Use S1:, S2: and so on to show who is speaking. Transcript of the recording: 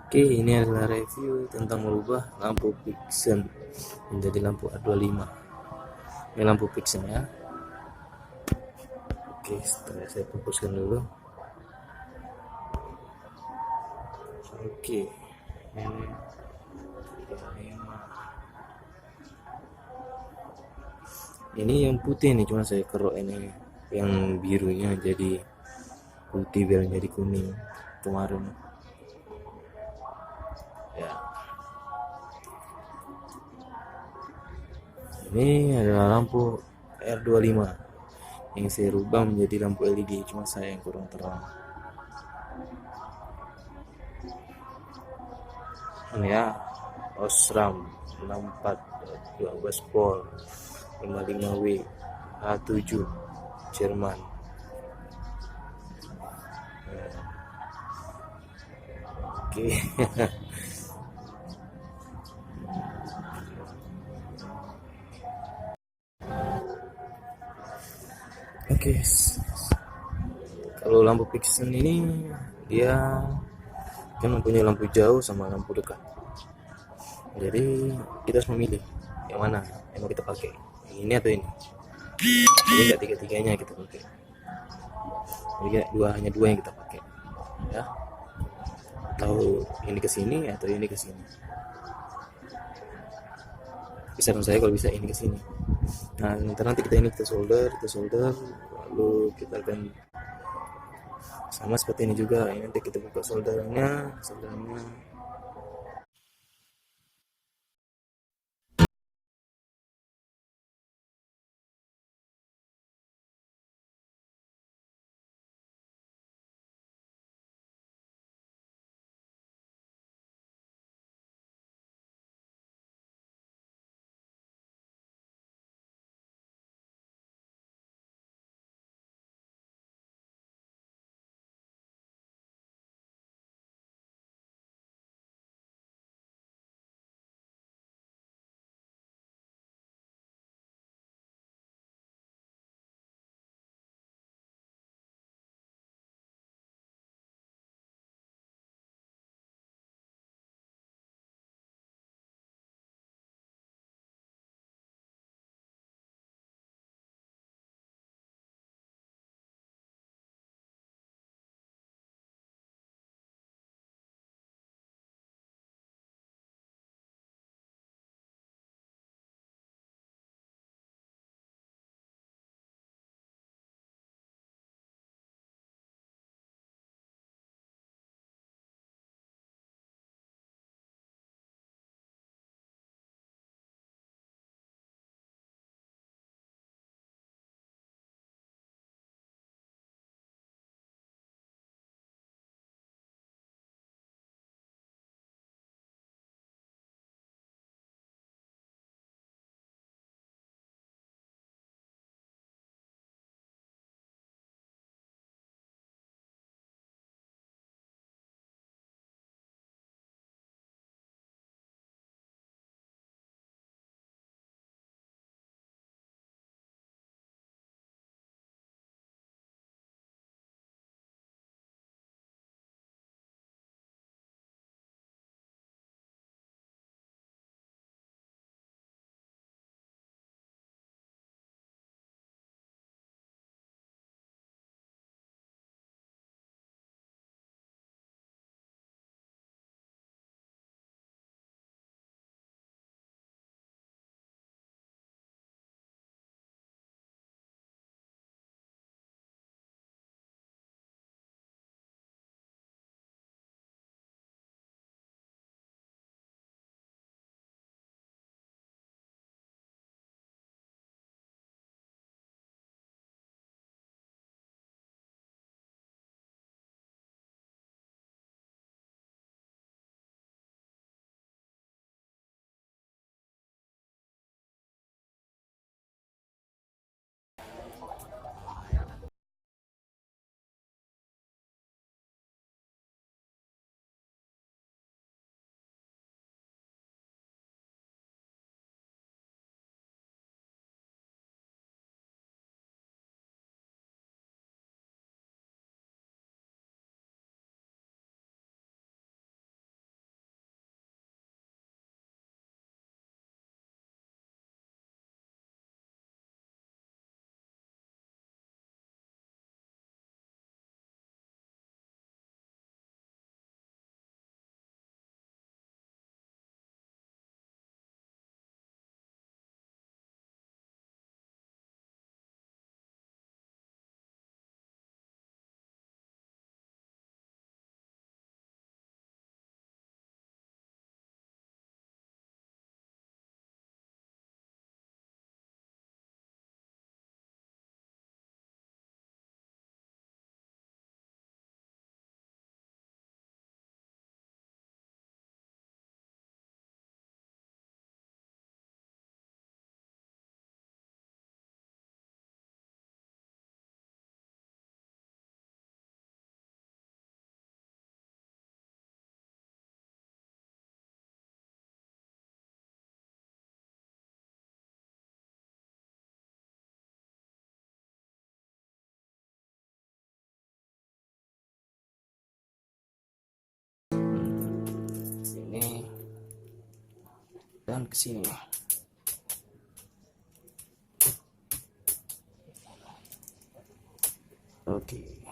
S1: Oke, ini adalah review tentang merubah lampu Pixen menjadi lampu A25. Ini lampu Pixen ya. Oke, setelah saya fokuskan dulu. Oke, ini yang putih nih, cuma saya kerok ini yang birunya jadi putih biar jadi kuning kemarin ya. Ini adalah lampu R25 yang saya rubah menjadi lampu LED, cuma saya yang kurang terang. Ini ya, Osram 64 12 volt 55W A7 Jerman. Oke. Oke, kalau lampu Pixen ini dia kan mempunyai lampu jauh sama lampu dekat. Jadi kita harus memilih yang mana yang mau kita pakai, yang ini atau ini. Jadi nggak tiga-tiganya kita pakai. Jadi hanya dua yang kita pakai, ya. Atau ini ke sini atau ini ke sini. Bisa saya kalau bisa ini ke sini. Nah, nanti kita solder, lalu kita akan sama seperti ini juga. Ini nanti kita buka soldernya. dan ke sini. Oke.